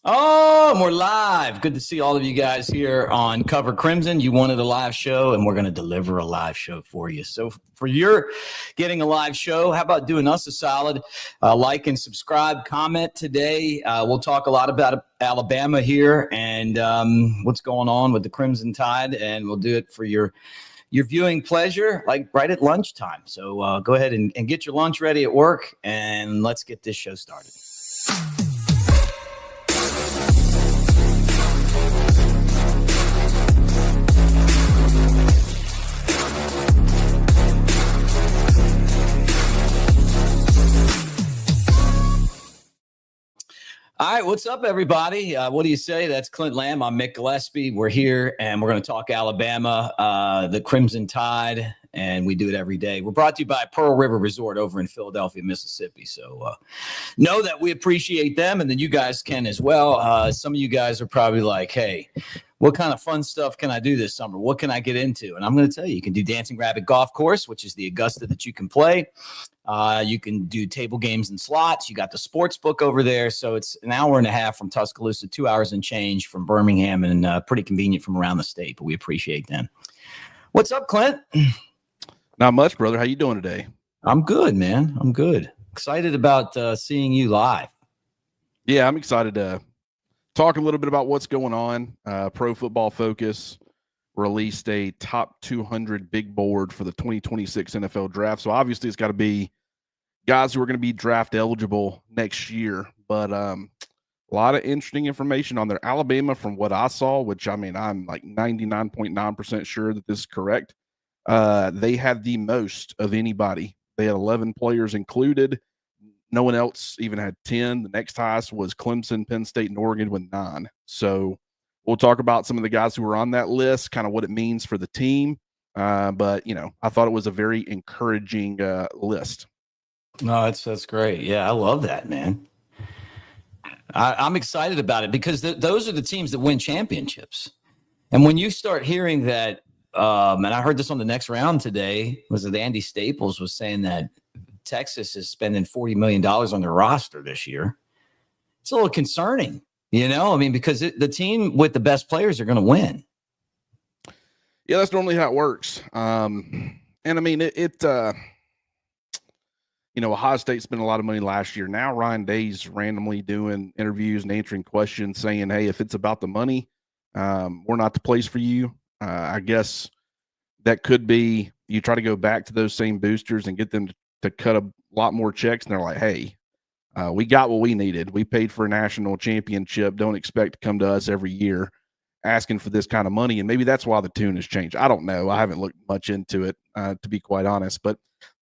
Oh, and we're live. Good to see all of you guys here on Cover Crimson. You wanted a live show, and we're going to deliver a live show for you. So for your getting a live show, how about doing us a solid? Like and subscribe, comment today. We'll talk a lot about Alabama here and what's going on with the Crimson Tide, and we'll do it for your viewing pleasure, like right at lunchtime. So go ahead and get your lunch ready at work, and let's get this show started. All right, what's up, everybody? What do you say? That's Clint Lamb. I'm Mick Gillispie. We're here, and we're going to talk Alabama, the Crimson Tide, and we do it every day. We're brought to you by Pearl River Resort over in Philadelphia, Mississippi. So know that we appreciate them, and then you guys can as well. Some of you guys are probably like, hey, what kind of fun stuff can I do this summer? What can I get into? And I'm going to tell you, you can do Dancing Rabbit Golf Course, which is the Augusta that you can play. You can do table games and slots. You got the sports book over there. So it's an hour and a half from Tuscaloosa, 2 hours and change from Birmingham, and pretty convenient from around the state, but we appreciate them. What's up, Clint? Not much, brother. How you doing today? I'm good, man. I'm good. Excited about seeing you live. Yeah, I'm excited to talk a little bit about what's going on. Pro Football Focus released a top 200 big board for the 2026 NFL draft. So obviously it's got to be guys who are going to be draft eligible next year. But a lot of interesting information on there. Alabama, from what I saw, which I mean, I'm like 99.9% sure that this is correct. They had the most of anybody. They had 11 players included. No one else even had 10. The next highest was Clemson, Penn State, and Oregon with 9. So we'll talk about some of the guys who were on that list, kind of what it means for the team. But, you know, I thought it was a very encouraging list. No, that's great. Yeah, I love that, man. I'm excited about it because those are the teams that win championships. And when you start hearing that, and I heard this on the next round today, was that Andy Staples was saying that Texas is spending $40 million on their roster this year. It's a little concerning, you know? I mean, because the team with the best players are going to win. Yeah, that's normally how it works. And I mean, you know, Ohio State spent a lot of money last year. Now Ryan Day's randomly doing interviews and answering questions saying, hey, if it's about the money, we're not the place for you. I guess that could be you try to go back to those same boosters and get them to cut a lot more checks. And they're like, hey, we got what we needed. We paid for a national championship. Don't expect to come to us every year asking for this kind of money. And maybe that's why the tune has changed. I don't know. I haven't looked much into it, to be quite honest, but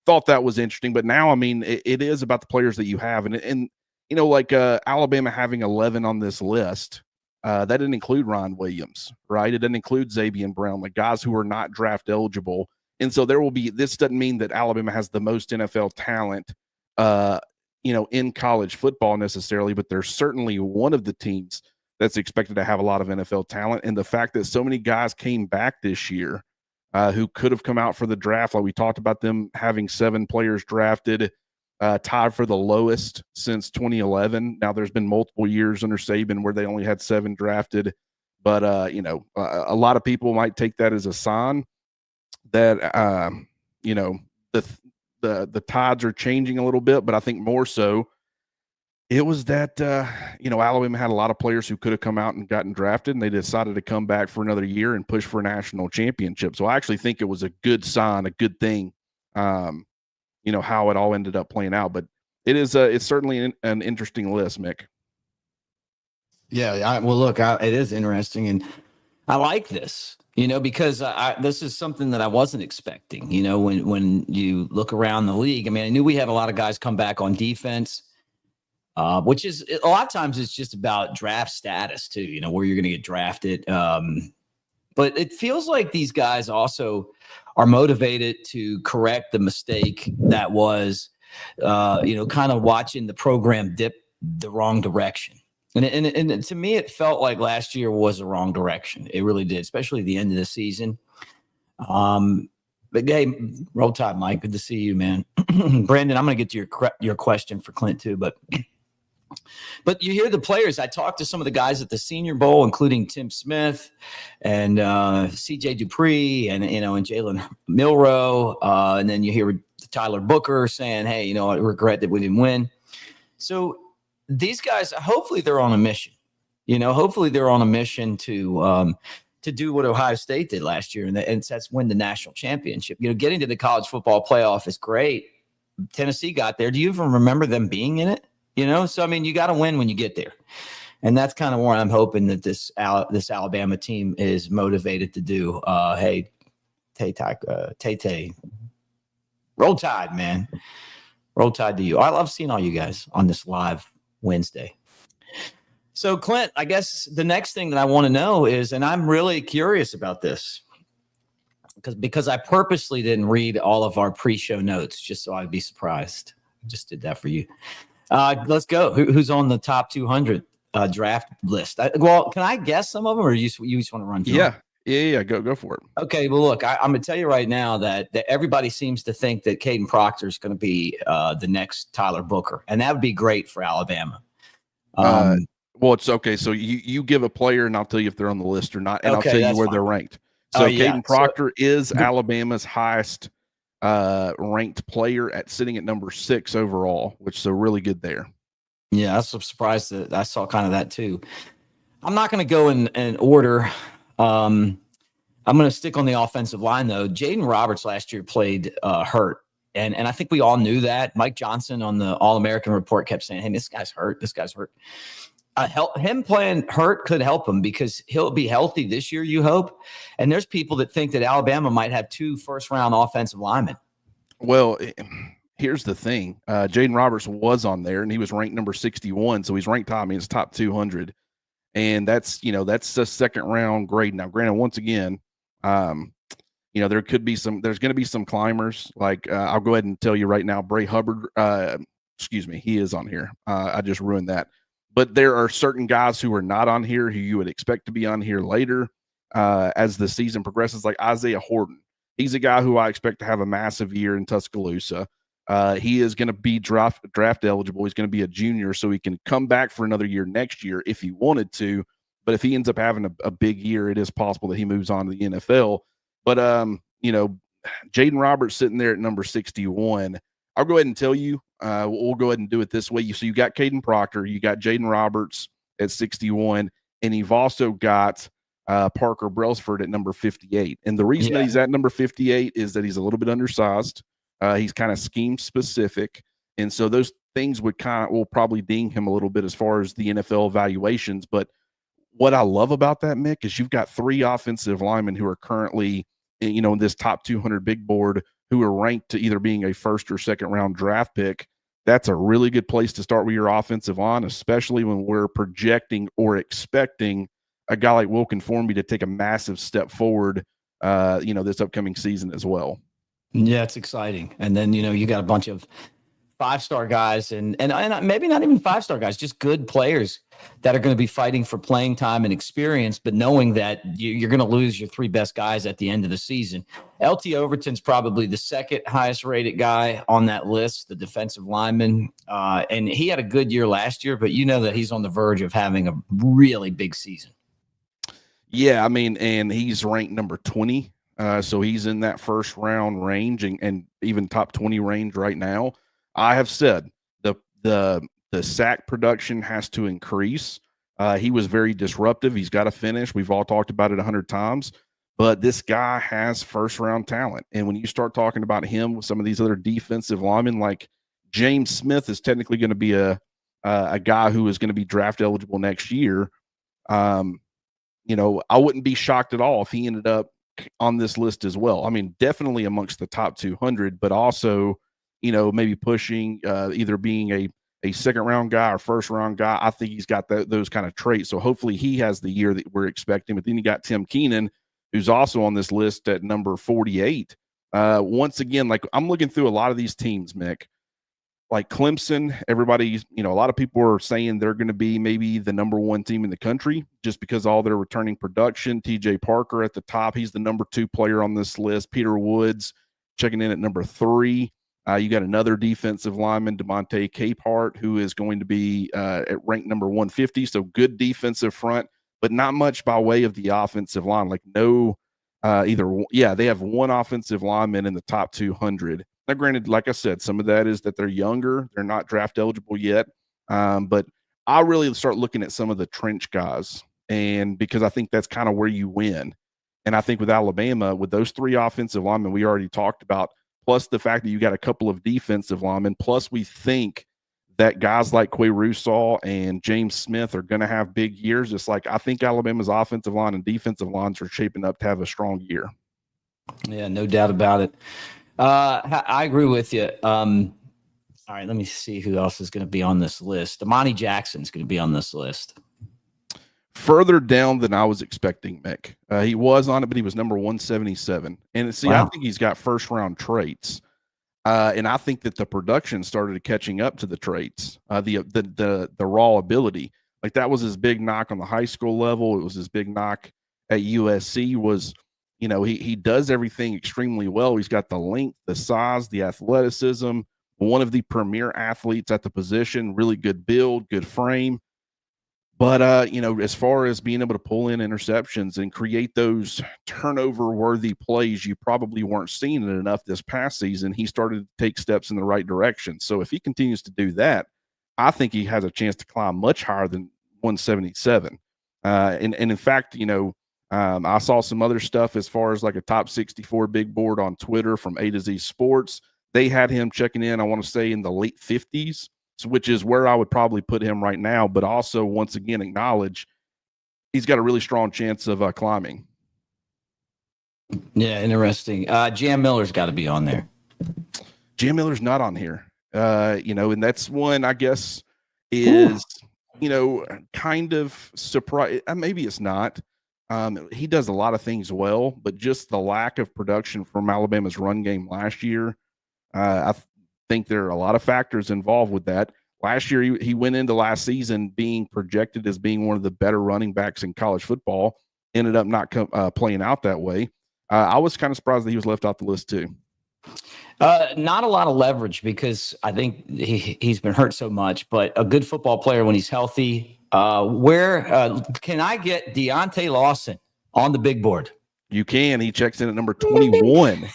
thought that was interesting. But now, I mean, it is about the players that you have. And you know, like Alabama having 11 on this list, that didn't include Ron Williams, right? It didn't include Xavier Brown, like guys who are not draft eligible. And so there will be, this doesn't mean that Alabama has the most NFL talent, you know, in college football necessarily, but they're certainly one of the teams that's expected to have a lot of NFL talent. And the fact that so many guys came back this year who could have come out for the draft, like we talked about them having 7 players drafted, tied for the lowest since 2011. Now there's been multiple years under Saban where they only had 7 drafted, but you know, a lot of people might take that as a sign that you know, the tides are changing a little bit. But I think more so it was that you know, Alabama had a lot of players who could have come out and gotten drafted, and they decided to come back for another year and push for a national championship. So I actually think it was a good sign, a good thing, you know, how it all ended up playing out. But it is it's certainly an interesting list, Mick. Yeah, well, look, it is interesting, and I like this, you know, because this is something that I wasn't expecting. You know, when you look around the league, I mean, I knew we have a lot of guys come back on defense, which is a lot of times it's just about draft status too, you know, where you're going to get drafted. But it feels like these guys also are motivated to correct the mistake that was, you know, kind of watching the program dip the wrong direction. And to me, it felt like last year was the wrong direction. It really did, especially the end of the season. But hey, roll tide, Mike. Good to see you, man. Brandon, I'm going to get to your question for Clint too. But But you hear the players. I talked to some of the guys at the Senior Bowl, including Tim Smith and C.J. Dupree and Jalen Milroe. And then you hear Tyler Booker saying, hey, I regret that we didn't win. So these guys, hopefully they're on a mission. Hopefully they're on a mission to do what Ohio State did last year, and that's win the national championship. Getting to the college football playoff is great. Tennessee got there. Do you even remember them being in it? So I mean, you got to win when you get there, and that's kind of where I'm hoping that this Alabama team is motivated to do. Hey, Tay, roll Tide, man, roll Tide to you. I love seeing all you guys on this live Wednesday. So, Clint, I guess the next thing that I want to know is, and I'm really curious about this, because I purposely didn't read all of our pre-show notes just so I'd be surprised. I just did that for you. Let's go. Who's on the top 200 draft list? Can I guess some of them, or you just want to run through them? Yeah. Go for it. Okay. Well, look, I'm going to tell you right now that everybody seems to think that Caden Proctor is going to be the next Tyler Booker, and that would be great for Alabama. Well, it's okay. So you give a player, and I'll tell you if they're on the list or not, and okay, I'll tell you where they're ranked. So Caden Proctor is Alabama's highest ranked player sitting at number 6 overall, which is really good there. Yeah, I was surprised that I saw kind of that too. I'm not going to go in order. I'm going to stick on the offensive line though. Jaden Roberts last year played hurt. And I think we all knew that. Mike Johnson on the All-American report kept saying, hey, this guy's hurt. This guy's hurt. Him playing hurt could help him because he'll be healthy this year, you hope. And there's people that think that Alabama might have 2 first-round offensive linemen. Well, here's the thing. Jaden Roberts was on there, and he was ranked number 61, so he's ranked top. I mean, it's top 200. And that's a second-round grade. Now, granted, once again, there's going to be some climbers. Like I'll go ahead and tell you right now, Bray Hubbard, he is on here. I just ruined that. But there are certain guys who are not on here who you would expect to be on here later as the season progresses, like Isaiah Horton. He's a guy who I expect to have a massive year in Tuscaloosa. He is going to be draft eligible. He's going to be a junior, so he can come back for another year next year if he wanted to. But if he ends up having a big year, it is possible that he moves on to the NFL. But, Jaden Roberts sitting there at number 61. I'll go ahead and tell you, we'll go ahead and do it this way. So you got Caden Proctor, you got Jaden Roberts at 61, and you've also got Parker Brailsford at number 58. And the reason that he's at number 58 is that he's a little bit undersized. He's kind of scheme specific. And so those things will probably ding him a little bit as far as the NFL evaluations. But what I love about that, Mick, is you've got 3 offensive linemen who are currently, in this top 200 big board who are ranked to either being a first or second round draft pick. That's a really good place to start with your offensive line, especially when we're projecting or expecting a guy like Wilkin Formby to take a massive step forward, this upcoming season as well. Yeah, it's exciting. And then, you got a bunch of 5-star guys and maybe not even 5-star guys, just good players that are going to be fighting for playing time and experience, but knowing that you're going to lose your 3 best guys at the end of the season. LT Overton's probably the second highest rated guy on that list, the defensive lineman. And he had a good year last year, but that he's on the verge of having a really big season. Yeah, I mean, and he's ranked number 20. So he's in that first round range and even top 20 range right now. I have said the sack production has to increase. He was very disruptive. He's got to finish. We've all talked about it 100 times, but this guy has first round talent. And when you start talking about him with some of these other defensive linemen, like James Smith is technically going to be a guy who is going to be draft eligible next year. I wouldn't be shocked at all if he ended up on this list as well. I mean, definitely amongst the top 200, but also, maybe pushing either being a second round guy or first round guy. I think he's got those kind of traits. So hopefully he has the year that we're expecting. But then you got Tim Keenan, who's also on this list at number 48. Once again, like I'm looking through a lot of these teams, Mick, like Clemson, everybody, a lot of people are saying they're going to be maybe the number 1 team in the country just because all their returning production. TJ Parker at the top. He's the number 2 player on this list. Peter Woods checking in at number 3. You got another defensive lineman, DeMonte Capehart, who is going to be at rank number 150. So good defensive front, but not much by way of the offensive line. Like they have one offensive lineman in the top 200. Now, granted, like I said, some of that is that they're younger. They're not draft eligible yet. But I really start looking at some of the trench guys, and because I think that's kind of where you win. And I think with Alabama, with those three offensive linemen we already talked about, plus the fact that you got a couple of defensive linemen, plus we think that guys like Quay Russaw and James Smith are going to have big years. Just like I think Alabama's offensive line and defensive lines are shaping up to have a strong year. Yeah, no doubt about it. I agree with you. All right, let me see who else is going to be on this list. Amani Jackson's going to be on this list. Further down than I was expecting, Mick. He was on it, but he was number 177. And see, wow. I think he's got first-round traits. And I think that the production started catching up to the traits, the raw ability. Like that was his big knock on the high school level. It was his big knock at USC was, he does everything extremely well. He's got the length, the size, the athleticism, one of the premier athletes at the position, really good build, good frame. But, as far as being able to pull in interceptions and create those turnover-worthy plays, you probably weren't seeing it enough this past season. He started to take steps in the right direction. So if he continues to do that, I think he has a chance to climb much higher than 177. And in fact, I saw some other stuff as far as like a top 64 big board on Twitter from A to Z Sports. They had him checking in, I want to say, in the late 50s. Which is where I would probably put him right now, but also once again acknowledge he's got a really strong chance of climbing. Yeah, interesting. Jam Miller's got to be on there. Jam Miller's not on here, and that's one I guess is kind of surprise. Maybe it's not. He does a lot of things well, but just the lack of production from Alabama's run game last year, I think there are a lot of factors involved with that. Last year, he went into last season being projected as being one of the better running backs in college football. Ended up not playing out that way. I was kind of surprised that he was left off the list too. Not a lot of leverage because I think he's been hurt so much, but a good football player when he's healthy. Where can I get Deontay Lawson on the big board? You can. He checks in at number 21.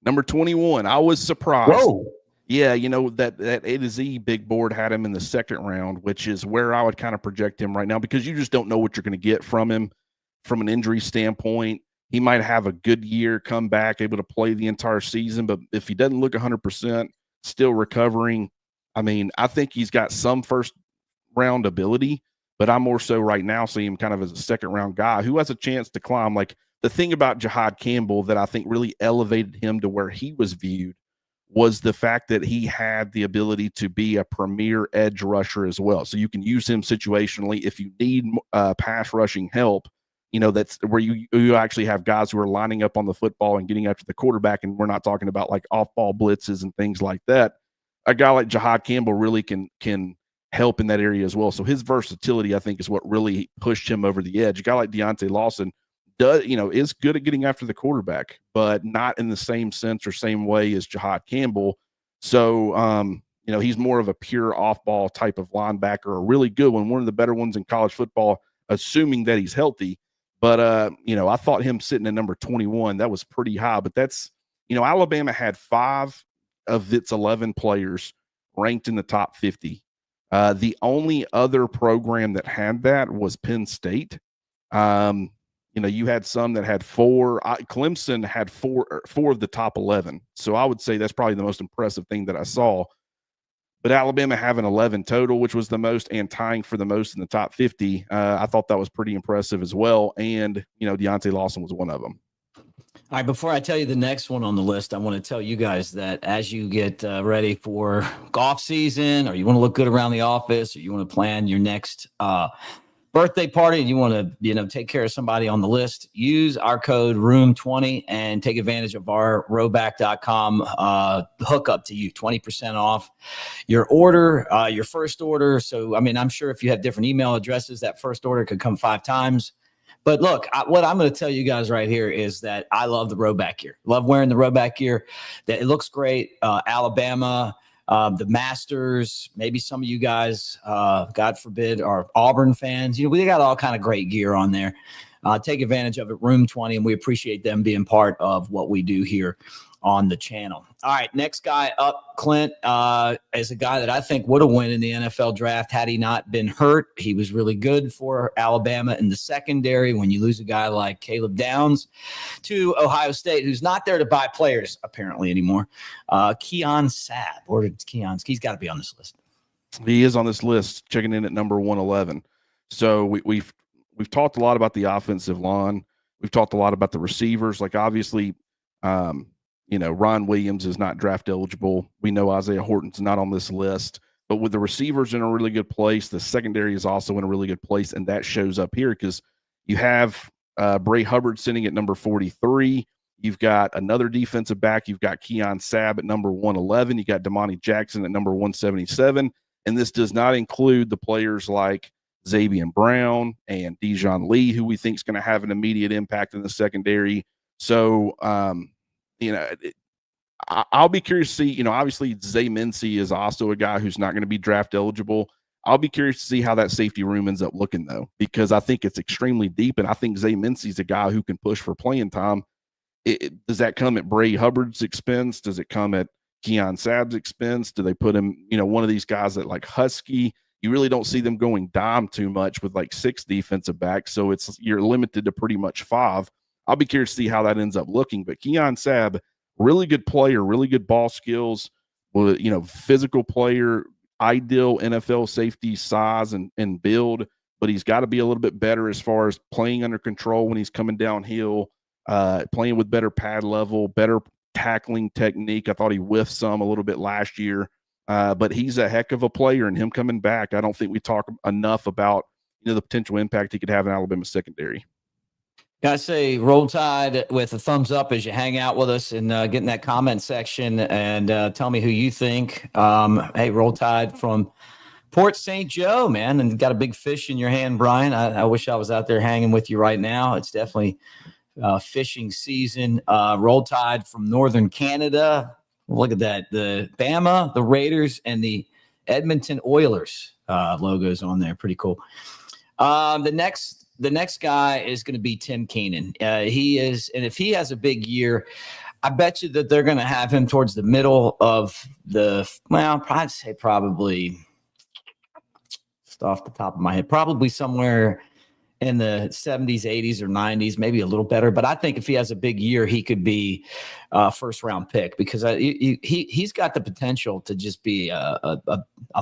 Number 21. I was surprised. Whoa. Yeah, that A to Z big board had him in the second round, which is where I would kind of project him right now because you just don't know what you're going to get from him from an injury standpoint. He might have a good year, come back, able to play the entire season, but if he doesn't look 100%, still recovering, I think he's got some first round ability, but I'm more so right now seeing him kind of as a second round guy who has a chance to climb. Like the thing about Jahad Campbell that I think really elevated him to where he was viewed was the fact that he had the ability to be a premier edge rusher as well. So you can use him situationally if you need pass rushing help. That's where you actually have guys who are lining up on the football and getting after the quarterback, and we're not talking about like off-ball blitzes and things like that. A guy like Jahad Campbell really can help in that area as well. So his versatility, I think, is what really pushed him over the edge. A guy like Deontay Lawson is good at getting after the quarterback, but not in the same sense or same way as Jahad Campbell. So, he's more of a pure off-ball type of linebacker, a really good one of the better ones in college football, assuming that he's healthy. But, I thought him sitting at number 21, that was pretty high. But that's, Alabama had 5 of its 11 players ranked in the top 50. The only other program that had that was Penn State. You had some that had 4. Clemson had 4 of the top 11. So I would say that's probably the most impressive thing that I saw. But Alabama having 11 total, which was the most, and tying for the most in the top 50, I thought that was pretty impressive as well. And, Deontay Lawson was one of them. All right, before I tell you the next one on the list, I want to tell you guys that as you get ready for golf season, or you want to look good around the office, or you want to plan your next birthday party and you want to, take care of somebody on the list, use our code ROOM20 and take advantage of our rowback.com hookup to you, 20% off your order, your first order. So, I'm sure if you have different email addresses, that first order could come 5 times. But look, what I'm going to tell you guys right here is that I love the rowback gear. Love wearing the rowback gear. That it looks great. Alabama, the Masters, maybe some of you guys, God forbid, are Auburn fans. We got all kind of great gear on there. Take advantage of it. Room 20, and we appreciate them being part of what we do here on the channel. All right, next guy up, Clint, is a guy that I think would have won in the NFL draft had he not been hurt. He was really good for Alabama in the secondary. When you lose a guy like Caleb Downs to Ohio State, who's not there to buy players apparently anymore, Keon Sabb. He's got to be on this list. He is on this list, checking in at number 111. So we've talked a lot about the offensive line. We've talked a lot about the receivers. Like, obviously, Ron Williams is not draft eligible. We know Isaiah Horton's not on this list. But with the receivers in a really good place, the secondary is also in a really good place, and that shows up here because you have Bray Hubbard sitting at number 43. You've got another defensive back. You've got Keon Sabb at number 111. You got Damani Jackson at number 177. And this does not include the players like Xavier Brown and Dijon Lee, who we think is going to have an immediate impact in the secondary. So, I'll be curious to see, obviously Zay Mincy is also a guy who's not going to be draft eligible. I'll be curious to see how that safety room ends up looking, though, because I think it's extremely deep, and I think Zay Mincy is a guy who can push for playing time. Does that come at Bray Hubbard's expense? Does it come at Keon Sabb's expense? Do they put him, one of these guys at like Husky? You really don't see them going dime too much with like 6 defensive backs, so you're limited to pretty much 5. I'll be curious to see how that ends up looking. But Keon Sabb, really good player, really good ball skills, physical player, ideal NFL safety size and build, but he's got to be a little bit better as far as playing under control when he's coming downhill, playing with better pad level, better tackling technique. I thought he whiffed some a little bit last year, but he's a heck of a player, and him coming back, I don't think we talk enough about the potential impact he could have in Alabama's secondary. Gotta say, Roll Tide with a thumbs up as you hang out with us and get in that comment section and tell me who you think. Hey, Roll Tide from Port St. Joe, man, and got a big fish in your hand, Brian. I wish I was out there hanging with you right now. It's definitely fishing season. Roll Tide from Northern Canada. Look at that. The Bama, the Raiders, and the Edmonton Oilers logos on there. Pretty cool. The next guy is going to be Tim Keenan. He is, and if he has a big year, I bet you that they're going to have him towards the middle of I'd say probably, just off the top of my head, probably somewhere in the 70s, 80s, or 90s, maybe a little better. But I think if he has a big year, he could be a first-round pick because he's got the potential to just be a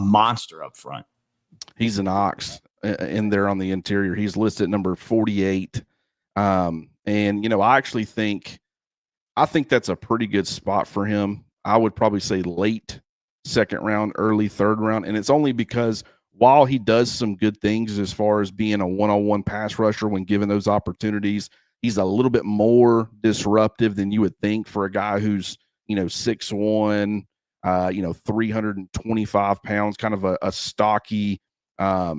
monster up front. He's an ox in there on the interior. He's listed at number 48. And, I actually think that's a pretty good spot for him. I would probably say late second round, early third round. And it's only because while he does some good things as far as being a one-on-one pass rusher when given those opportunities, he's a little bit more disruptive than you would think for a guy who's, 6'1", 325 pounds, kind of a stocky, I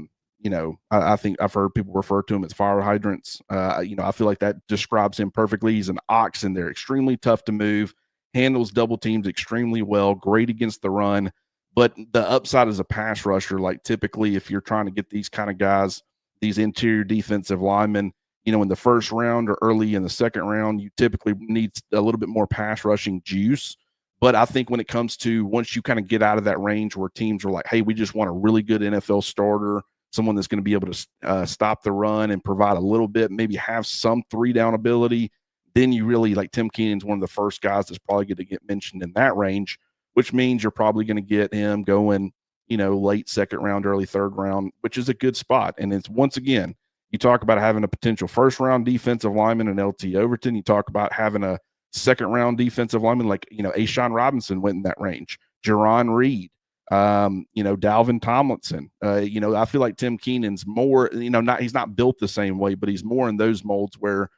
think I've heard people refer to him as fire hydrants. I feel like that describes him perfectly. He's an ox in there, extremely tough to move, handles double teams extremely well, great against the run. But the upside as a pass rusher, like typically if you're trying to get these kind of guys, these interior defensive linemen, in the first round or early in the second round, you typically need a little bit more pass rushing juice. But I think when it comes to once you kind of get out of that range where teams are like, hey, we just want a really good NFL starter, someone that's going to be able to stop the run and provide a little bit, maybe have some 3-down ability, then you really, like Tim Keenan's one of the first guys that's probably going to get mentioned in that range, which means you're probably going to get him going, late second round, early third round, which is a good spot. And it's, once again, you talk about having a potential first-round defensive lineman in LT Overton. You talk about having a second-round defensive lineman like, Ashawn Robinson went in that range. Jerron Reed, Dalvin Tomlinson. I feel like Tim Keenan's more, he's not built the same way, but he's more in those molds where,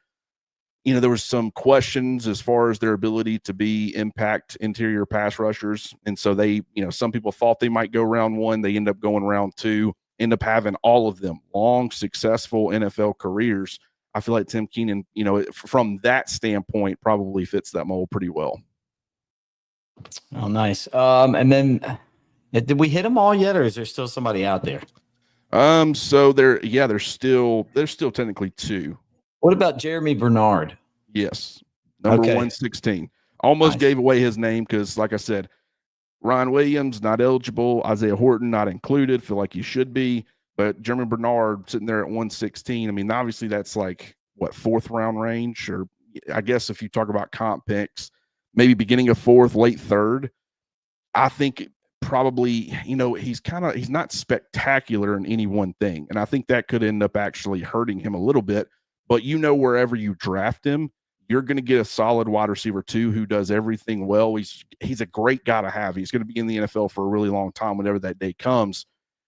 there was some questions as far as their ability to be impact interior pass rushers. And so they, some people thought they might go round 1. They end up going round 2, end up having all of them long, successful NFL careers. I feel like Tim Keenan, from that standpoint, probably fits that mold pretty well. Oh, nice. And then did we hit them all yet, or is there still somebody out there? So there's still technically 2. What about Jeremy Bernard? Yes. Number 116. Almost gave away his name because, like I said, Ryan Williams not eligible, Isaiah Horton not included. Feel like he should be, but Jeremy Bernard sitting there at 116. I mean, obviously that's like what, 4th round range, or I guess if you talk about comp picks, maybe beginning of 4th, late 3rd. I think probably, he's not spectacular in any one thing, and I think that could end up actually hurting him a little bit. But wherever you draft him, you're going to get a solid wide receiver 2 who does everything well. He's a great guy to have. He's going to be in the NFL for a really long time whenever that day comes.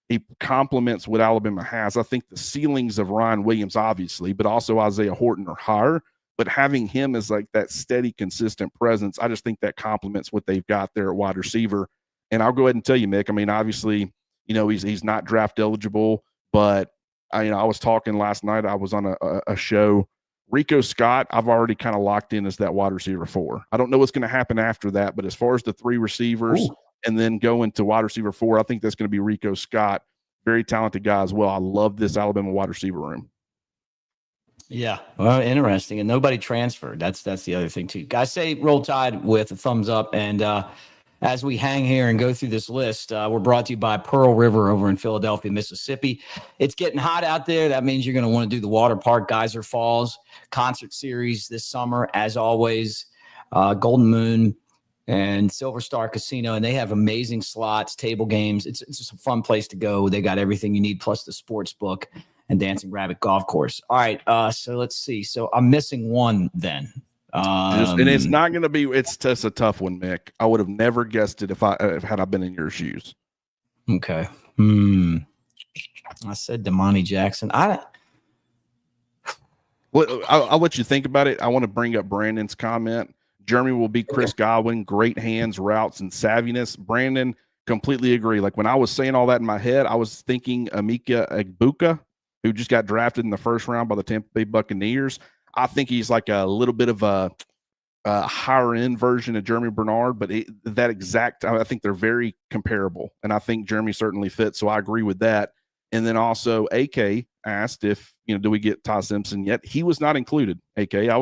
He complements what Alabama has. I think the ceilings of Ryan Williams, obviously, but also Isaiah Horton are higher. But having him as like that steady, consistent presence, I just think that complements what they've got there at wide receiver. And I'll go ahead and tell you, Mick, I mean, obviously, he's not draft eligible, but I was talking last night. I was on a show. Rico Scott, I've already kind of locked in as that wide receiver 4. I don't know what's going to happen after that, but as far as the 3 receivers and then going to wide receiver 4, I think that's going to be Rico Scott. Very talented guy as well. I love this Alabama wide receiver room. Yeah, well, interesting. And nobody transferred. That's the other thing too. Guys, say Roll Tide with a thumbs up. And as we hang here and go through this list, we're brought to you by Pearl River over in Philadelphia, Mississippi. It's getting hot out there. That means you're going to want to do the water park Geyser Falls concert series this summer. As always, Golden Moon and Silver Star Casino, and they have amazing slots, table games. It's just a fun place to go. They got everything you need, plus the sports book and Dancing Rabbit Golf Course. All right, so let's see. So I'm missing one then. And it's not going to be. It's just a tough one, Mick. I would have never guessed it if had I been in your shoes. Okay. I said Damani Jackson. I'll let you think about it. I want to bring up Brandon's comment. Jeremy will be Chris Godwin, great hands, routes, and savviness. Brandon, completely agree. Like when I was saying all that in my head, I was thinking Emeka Egbuka, who just got drafted in the 1st round by the Tampa Bay Buccaneers. I think he's like a little bit of a higher end version of Jeremy Bernard, but I think they're very comparable. And I think Jeremy certainly fits. So I agree with that. And then also AK asked if, do we get Ty Simpson yet? He was not included. AK, I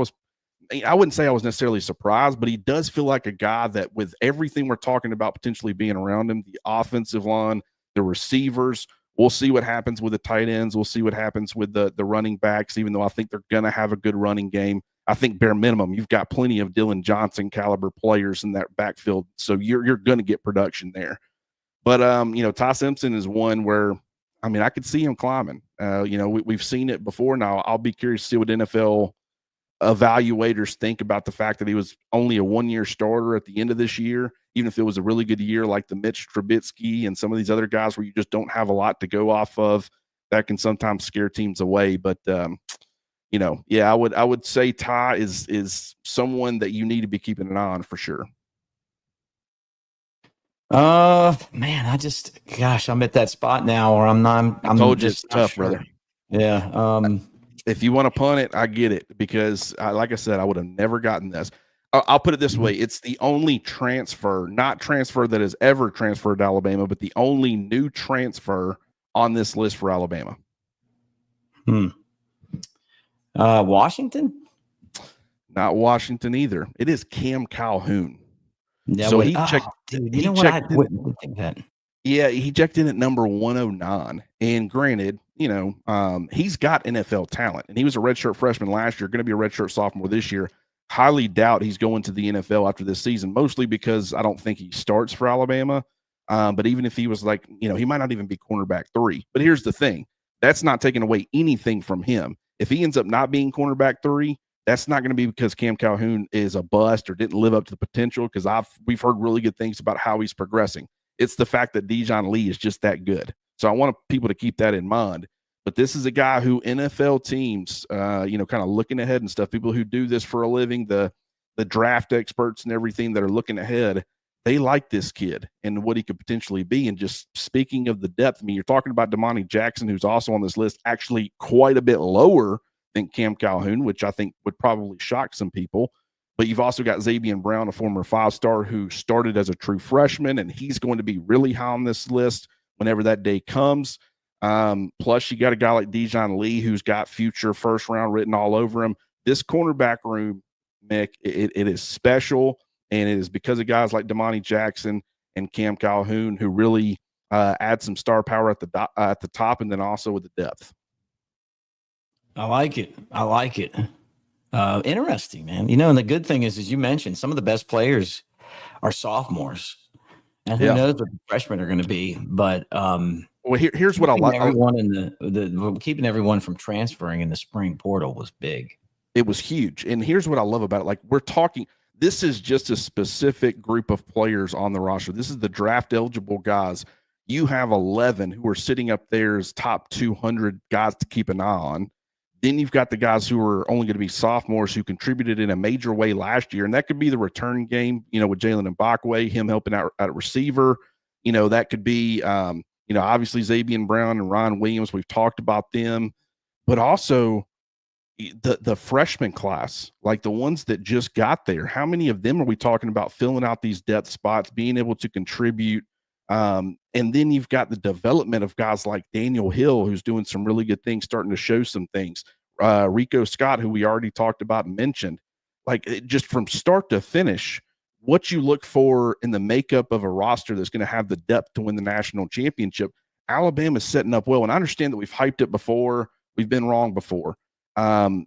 wouldn't say I was necessarily surprised, but he does feel like a guy that with everything we're talking about potentially being around him, the offensive line, the receivers, we'll see what happens with the tight ends. We'll see what happens with the running backs, even though I think they're going to have a good running game. I think bare minimum, you've got plenty of Dylan Johnson caliber players in that backfield. So you're going to get production there. But, Ty Simpson is one where, I could see him climbing. We've seen it before. Now I'll be curious to see what NFL evaluators think about the fact that he was only a 1-year starter at the end of this year, even if it was a really good year like the Mitch Trubisky and some of these other guys where you just don't have a lot to go off of. That can sometimes scare teams away. But, I would say Ty is someone that you need to be keeping an eye on for sure. Man, I'm at that spot now where I told you it's tough, brother. Yeah. If you want to punt it, I get it because, like I said, I would have never gotten this. I'll put it this way. It's the only not transfer that has ever transferred to Alabama, but the only new transfer on this list for Alabama. Washington? Not Washington either. It is Cam Calhoun. Yeah, so he checked. Dude, you know what? I wouldn't think that. Yeah, he checked in at number 109. And granted, he's got NFL talent. And he was a redshirt freshman last year, going to be a redshirt sophomore this year. Highly doubt he's going to the NFL after this season, mostly because I don't think he starts for Alabama. But even if he was like, he might not even be cornerback 3. But here's the thing. That's not taking away anything from him. If he ends up not being cornerback 3, that's not going to be because Cam Calhoun is a bust or didn't live up to the potential, because we've heard really good things about how he's progressing. It's the fact that Dijon Lee is just that good. So I want people to keep that in mind. But this is a guy who NFL teams, kind of looking ahead and stuff, people who do this for a living, the draft experts and everything that are looking ahead, they like this kid and what he could potentially be. And just speaking of the depth, you're talking about Damani Jackson, who's also on this list, actually quite a bit lower than Cam Calhoun, which I think would probably shock some people. But you've also got Xavier Brown, a former 5-star who started as a true freshman, and he's going to be really high on this list whenever that day comes. Plus, you got a guy like Dijon Lee who's got future first round written all over him. This cornerback room, Mick, it is special, and it is because of guys like Damani Jackson and Cam Calhoun who really add some star power at the top, and then also with the depth. I like it. Interesting, man. And the good thing is, as you mentioned, some of the best players are sophomores, and who knows what the freshmen are going to be. But well, here's what I like. Everyone in keeping everyone from transferring in the spring portal was big. It was huge, and here's what I love about it. Like, we're talking, this is just a specific group of players on the roster. This is the draft eligible guys. You have 11 who are sitting up there as top 200 guys to keep an eye on. Then you've got the guys who are only going to be sophomores who contributed in a major way last year. And that could be the return game, with Jalen Mbakwe, him helping out at receiver. That could be, obviously Xavier Brown and Ryan Williams. We've talked about them, but also the freshman class, like the ones that just got there. How many of them are we talking about filling out these depth spots, being able to contribute? And then you've got the development of guys like Daniel Hill, who's doing some really good things, starting to show some things. Rico Scott, who we already talked about and mentioned, just from start to finish, what you look for in the makeup of a roster that's going to have the depth to win the national championship. Alabama's setting up well. And I understand that we've hyped it before. We've been wrong before. What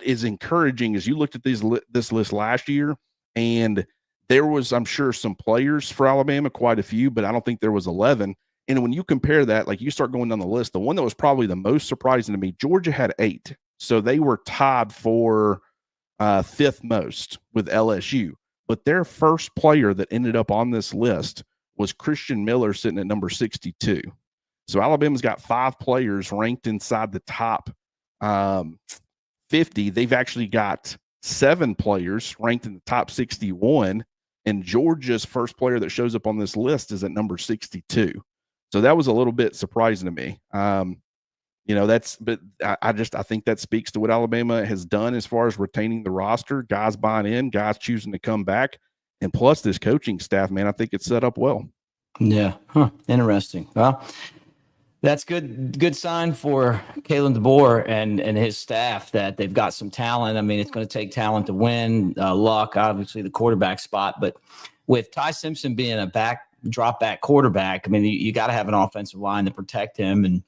is encouraging is you looked at this list last year, and there was, I'm sure, some players for Alabama, quite a few, but I don't think there was 11. And when you compare that, like you start going down the list, the one that was probably the most surprising to me, Georgia had 8. So they were tied for 5th most with LSU. But their first player that ended up on this list was Christian Miller, sitting at number 62. So Alabama's got 5 players ranked inside the top 50. They've actually got 7 players ranked in the top 61. And Georgia's first player that shows up on this list is at number 62. So that was a little bit surprising to me. I think that speaks to what Alabama has done as far as retaining the roster, guys buying in, guys choosing to come back. And plus this coaching staff, man, I think it's set up well. Yeah. Interesting. Well, that's good sign for Kalen DeBoer and his staff that they've got some talent. I mean, it's going to take talent to win, luck, obviously the quarterback spot. But with Ty Simpson being a drop back quarterback, I mean, you got to have an offensive line to protect him. And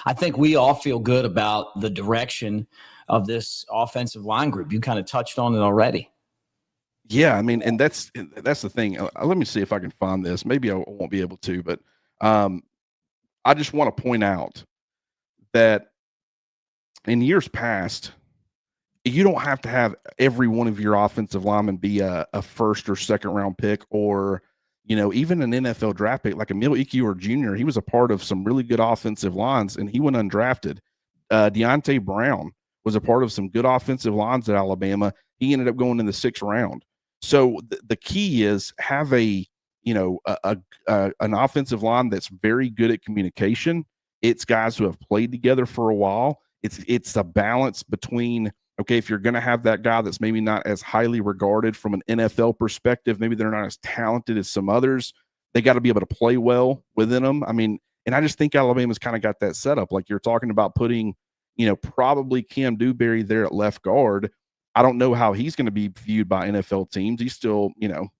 I think we all feel good about the direction of this offensive line group. You kind of touched on it already. Yeah, I mean, and that's the thing. Let me see if I can find this. Maybe I won't be able to, but I just want to point out that in years past, you don't have to have every one of your offensive linemen be a first or second round pick, or, even an NFL draft pick like Emil Ekiyor Jr. He was a part of some really good offensive lines, and he went undrafted. Deontay Brown was a part of some good offensive lines at Alabama. He ended up going in the 6th round. So the key is have an offensive line that's very good at communication. It's guys who have played together for a while. It's a balance between, okay, if you're going to have that guy that's maybe not as highly regarded from an NFL perspective, maybe they're not as talented as some others, they got to be able to play well within them. I mean, and I just think Alabama's kind of got that set up. Like you're talking about putting, probably Cam Dewberry there at left guard. I don't know how he's going to be viewed by NFL teams. He's still,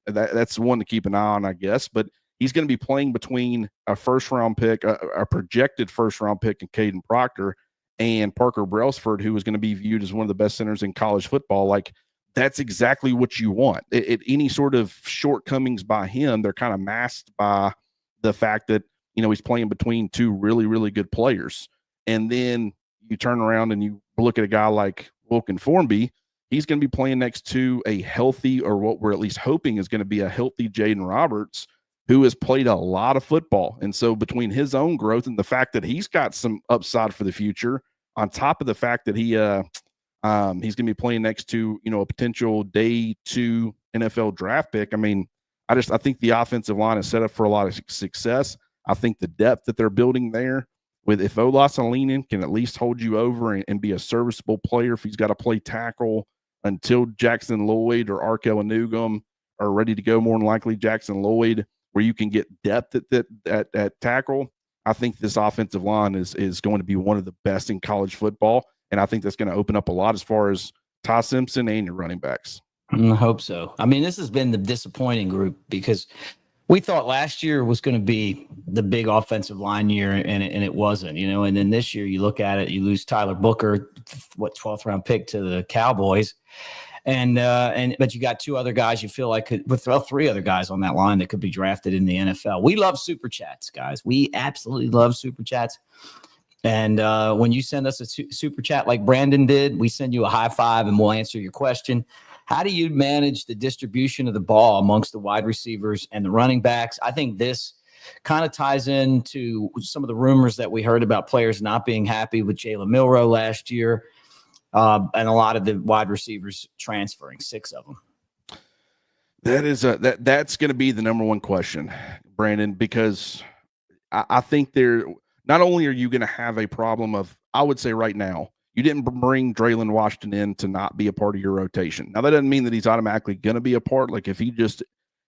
that's one to keep an eye on, I guess. But he's going to be playing between a first-round pick, a projected first-round pick in Caden Proctor, and Parker Brailsford, who is going to be viewed as one of the best centers in college football. Like, that's exactly what you want. Any sort of shortcomings by him, they're kind of masked by the fact that, he's playing between 2 really, really good players. And then you turn around and you look at a guy like Wilkin Formby. He's going to be playing next to a healthy, or what we're at least hoping is going to be a healthy Jaden Roberts, who has played a lot of football. And so between his own growth and the fact that he's got some upside for the future, on top of the fact that he's going to be playing next to, a potential day 2 NFL draft pick. I mean, I think the offensive line is set up for a lot of success. I think the depth that they're building there if Olasolinen can at least hold you over and be a serviceable player, if he's got to play tackle until Jackson Lloyd or Arkell Nugum are ready to go, more than likely Jackson Lloyd, where you can get depth at tackle, I think this offensive line is going to be one of the best in college football, and I think that's going to open up a lot as far as Ty Simpson and your running backs. I hope so. I mean, this has been the disappointing group because we thought last year was going to be the big offensive line year, and it wasn't, And then this year, you look at it, you lose Tyler Booker, 12th round pick to the Cowboys, but you got two other guys you feel like three other guys on that line that could be drafted in the NFL. We love super chats, guys. We absolutely love super chats. And when you send us a super chat like Brandon did, we send you a high five and we'll answer your question. How do you manage the distribution of the ball amongst the wide receivers and the running backs? I think this kind of ties into some of the rumors that we heard about players not being happy with Jalen Milroe last year, and a lot of the wide receivers transferring, 6 of them. That's going to be the number one question, Brandon, because I think not only are you going to have a problem of, I would say right now, you didn't bring Draylon Washington in to not be a part of your rotation. Now, that doesn't mean that he's automatically going to be a part. Like if he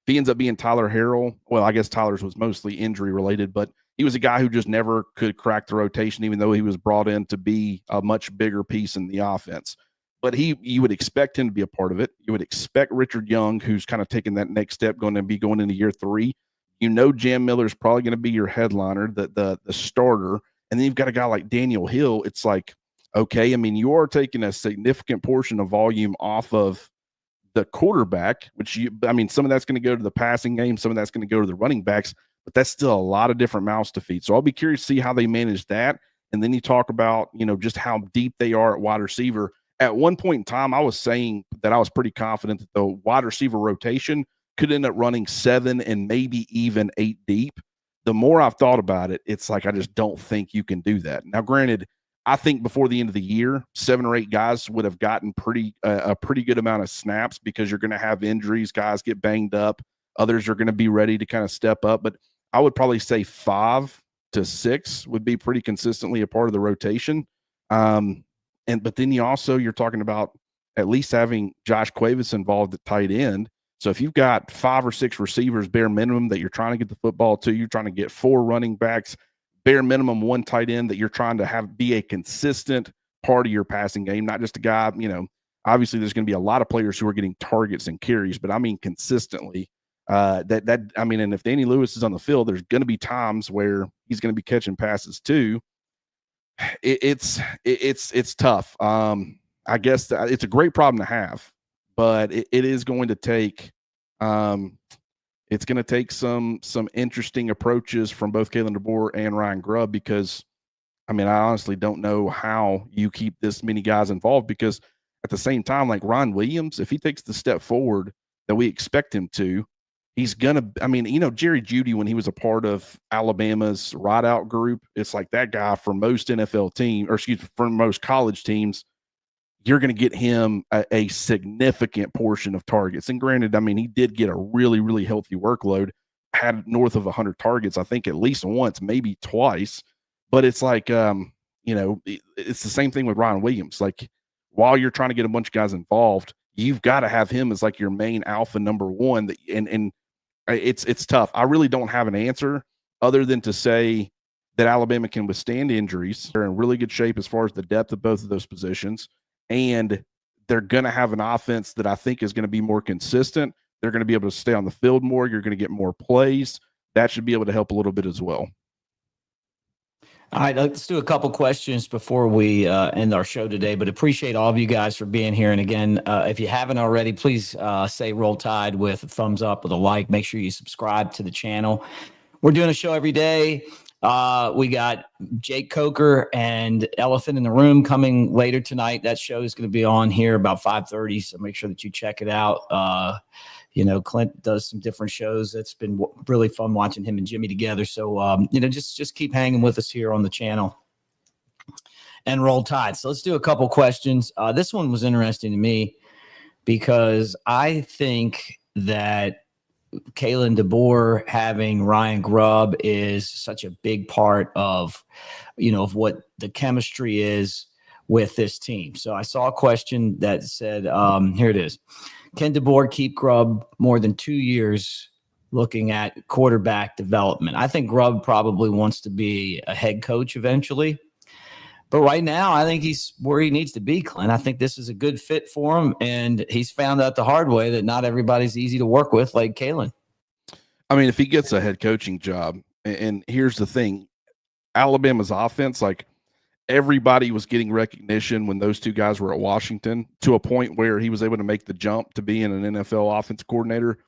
ends up being Tyler Harrell, well, I guess Tyler's was mostly injury related, but he was a guy who just never could crack the rotation, even though he was brought in to be a much bigger piece in the offense. But you would expect him to be a part of it. You would expect Richard Young, who's kind of taking that next step, going into year 3. Jam Miller is probably going to be your headliner, the starter. And then you've got a guy like Daniel Hill. It's like, okay, I mean, you are taking a significant portion of volume off of the quarterback, some of that's going to go to the passing game. Some of that's going to go to the running backs, but that's still a lot of different mouths to feed. So I'll be curious to see how they manage that. And then you talk about, just how deep they are at wide receiver. At one point in time, I was saying that I was pretty confident that the wide receiver rotation could end up running 7 and maybe even 8 deep. The more I've thought about it, it's like I just don't think you can do that. Now, granted, I think before the end of the year, 7 or 8 guys would have gotten a pretty good amount of snaps because you're going to have injuries. Guys get banged up. Others are going to be ready to kind of step up. But I would probably say 5 to 6 would be pretty consistently a part of the rotation. But then you're talking about at least having Josh Cuevas involved at tight end. So if you've got 5 or 6 receivers, bare minimum, that you're trying to get the football to, you're trying to get 4 running backs, bare minimum 1 tight end that you're trying to have be a consistent part of your passing game, not just a guy, obviously there's going to be a lot of players who are getting targets and carries, but I mean consistently. And if Danny Lewis is on the field, there's going to be times where he's going to be catching passes too. It's tough. I guess it's a great problem to have, but it is going to take it's going to take some interesting approaches from both Kalen DeBoer and Ryan Grubb, because I honestly don't know how you keep this many guys involved, because at the same time, like Ron Williams, if he takes the step forward that we expect him to, he's going to, Jerry Jeudy, when he was a part of Alabama's ride out group, it's like that guy for most for most college teams, you're going to get him a significant portion of targets. And granted, he did get a really, really healthy workload, had north of 100 targets, I think at least once, maybe twice. But it's like, it's the same thing with Ryan Williams. Like, while you're trying to get a bunch of guys involved, you've got to have him as like your main alpha number one. And it's tough. I really don't have an answer other than to say that Alabama can withstand injuries. They're in really good shape as far as the depth of both of those positions. And they're going to have an offense that I think is going to be more consistent. They're going to be able to stay on the field more. You're going to get more plays. That should be able to help a little bit as well. All right, let's do a couple questions before we end our show today, but appreciate all of you guys for being here. And again, if you haven't already, please say Roll Tide with a thumbs up, with a like. Make sure you subscribe to the channel. We're doing a show every day. We got Jake Coker and Elephant in the Room coming later tonight. That show is going to be on here about 5:30, so make sure that you check it out. Clint does some different shows. It's been really fun watching him and Jimmy together. So, just keep hanging with us here on the channel and Roll Tide. So let's do a couple questions. This one was interesting to me because I think that Kalen DeBoer having Ryan Grubb is such a big part of, of what the chemistry is with this team. So I saw a question that said, here it is. Can DeBoer keep Grubb more than 2 years looking at quarterback development? I think Grubb probably wants to be a head coach eventually. But right now, I think he's where he needs to be, Clint. I think this is a good fit for him, and he's found out the hard way that not everybody's easy to work with like Kalen. I mean, if he gets a head coaching job, and here's the thing, Alabama's offense, like everybody was getting recognition when those two guys were at Washington to a point where he was able to make the jump to being an NFL offense coordinator.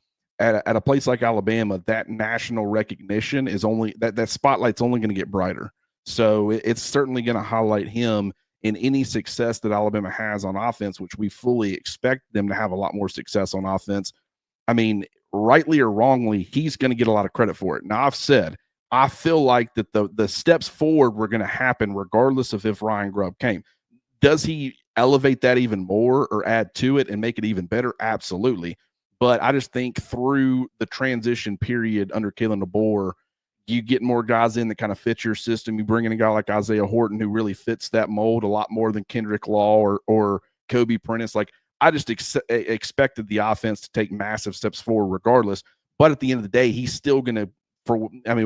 At a place like Alabama, that national recognition is only that spotlight's only going to get brighter. So it's certainly going to highlight him in any success that Alabama has on offense, which we fully expect them to have a lot more success on offense. I mean, rightly or wrongly, he's going to get a lot of credit for it. Now, I've said, I feel like that the steps forward were going to happen regardless of if Ryan Grubb came. Does he elevate that even more or add to it and make it even better? Absolutely. But I just think through the transition period under Kalen DeBoer, you get more guys in that kind of fit your system. You bring in a guy like Isaiah Horton who really fits that mold a lot more than Kendrick Law or Kobe Prentice. Like, I just expected the offense to take massive steps forward regardless. But at the end of the day, he's still going to,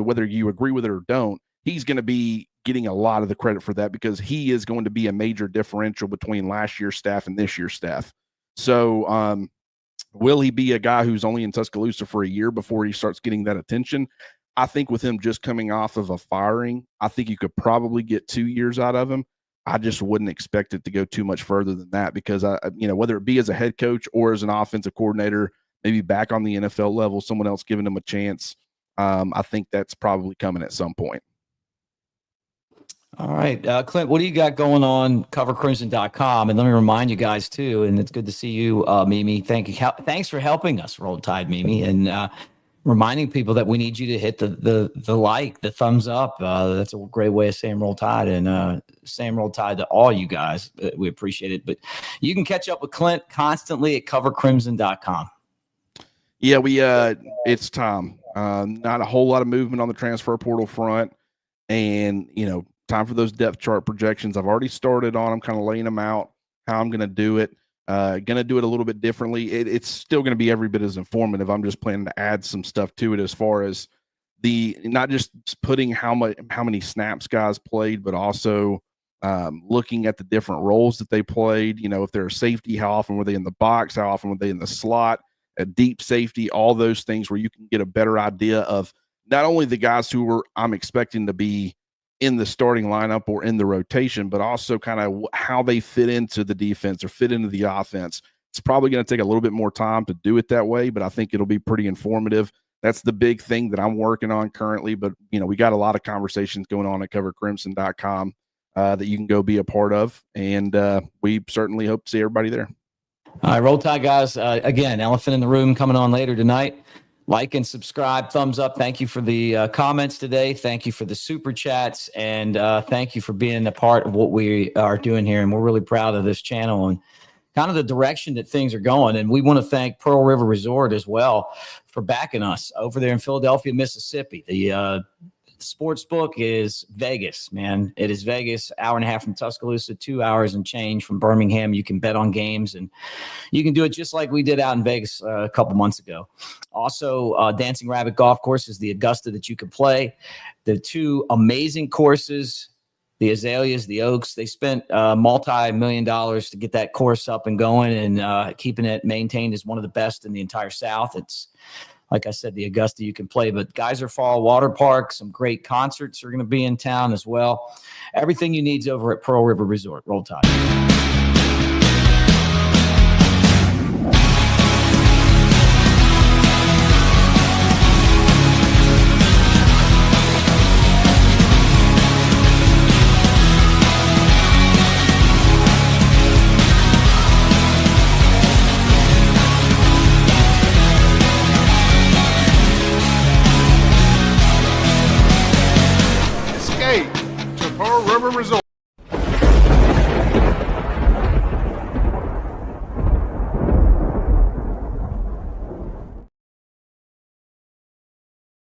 whether you agree with it or don't, he's going to be getting a lot of the credit for that because he is going to be a major differential between last year's staff and this year's staff. So will he be a guy who's only in Tuscaloosa for a year before he starts getting that attention? I think with him just coming off of a firing, I think you could probably get 2 years out of him. I just wouldn't expect it to go too much further than that because, whether it be as a head coach or as an offensive coordinator, maybe back on the NFL level, someone else giving him a chance, I think that's probably coming at some point. All right, Clint, what do you got going on covercrimson.com? And let me remind you guys too, and it's good to see you, Mimi. Thanks for helping us, Roll Tide, Mimi, and reminding people that we need you to hit the thumbs up. That's a great way of saying Roll Tide, and saying Roll Tide to all you guys. We appreciate it. But you can catch up with Clint constantly at covercrimson.com. Yeah, it's time. Not a whole lot of movement on the transfer portal front, and time for those depth chart projections. I've already started on them, kind of laying them out, how I'm going to do it. Going to do it a little bit differently. It's still going to be every bit as informative. I'm just planning to add some stuff to it as far as not just putting how many snaps guys played, but also looking at the different roles that they played. If they're a safety, how often were they in the box? How often were they in the slot? A deep safety, all those things where you can get a better idea of not only the guys who I'm expecting to be in the starting lineup or in the rotation, but also kind of how they fit into the defense or fit into the offense. It's probably going to take a little bit more time to do it that way, but I think it'll be pretty informative. That's the big thing that I'm working on currently, but we got a lot of conversations going on at covercrimson.com that you can go be a part of. And we certainly hope to see everybody there. All right, Roll Tide, guys. Again, Elephant in the Room coming on later tonight. Like and subscribe, thumbs up. Thank you for the comments today. Thank you for the super chats. And thank you for being a part of what we are doing here. And we're really proud of this channel and kind of the direction that things are going. And we want to thank Pearl River Resort as well for backing us over there in Philadelphia, Mississippi. The sports book is Vegas, man. It is Vegas, hour and a half from Tuscaloosa, 2 hours and change from Birmingham. You can bet on games, and you can do it just like we did out in Vegas a couple months ago. Also, Dancing Rabbit Golf Course is the Augusta that you can play. The two amazing courses, the Azaleas, the Oaks, they spent multi-million dollars to get that course up and going, and keeping it maintained is one of the best in the entire South. It's, like I said, the Augusta you can play, but Geyser Fall Water Park, some great concerts are going to be in town as well. Everything you need is over at Pearl River Resort. Roll Tide.